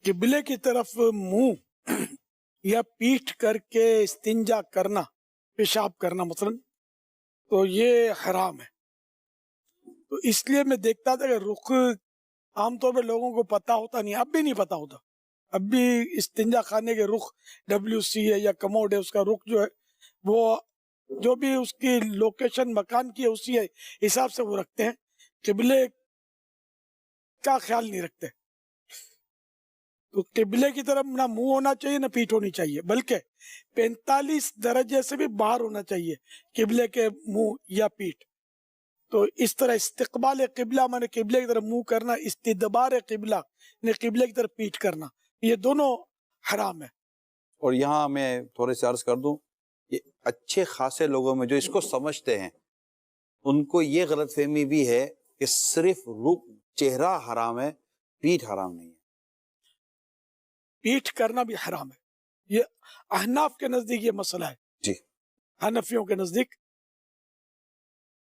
قبلے کی طرف منہ یا پیٹھ کر کے استنجا کرنا، پیشاب کرنا مثلا، تو یہ حرام ہے۔ تو اس لیے میں دیکھتا تھا کہ رخ عام طور پہ لوگوں کو پتہ ہوتا نہیں، اب بھی نہیں پتہ ہوتا، اب بھی استنجا خانے کے رخ WC ہے یا کموڈ ہے، اس کا رخ جو ہے وہ جو بھی اس کی لوکیشن مکان کی ہے اسی حساب سے وہ رکھتے ہیں، قبلے کا خیال نہیں رکھتے۔ تو قبلے کی طرف نہ منہ ہونا چاہیے نہ پیٹھ ہونی چاہیے، بلکہ 45 درجے سے بھی باہر ہونا چاہیے قبلے کے منہ یا پیٹھ۔ تو اس طرح استقبال قبلہ مانے قبلے کی طرف منہ کرنا، استدبار قبلہ نے قبلے کی طرف پیٹھ کرنا، یہ دونوں حرام ہے۔ اور یہاں میں تھوڑے سے عرض کر دوں، یہ اچھے خاصے لوگوں میں جو اس کو سمجھتے ہیں ان کو یہ غلط فہمی بھی ہے کہ صرف چہرہ حرام ہے، پیٹھ حرام نہیں ہے۔ پیٹھ کرنا بھی حرام ہے، یہ احناف کے نزدیک یہ مسئلہ ہے، جی، حنفیوں کے نزدیک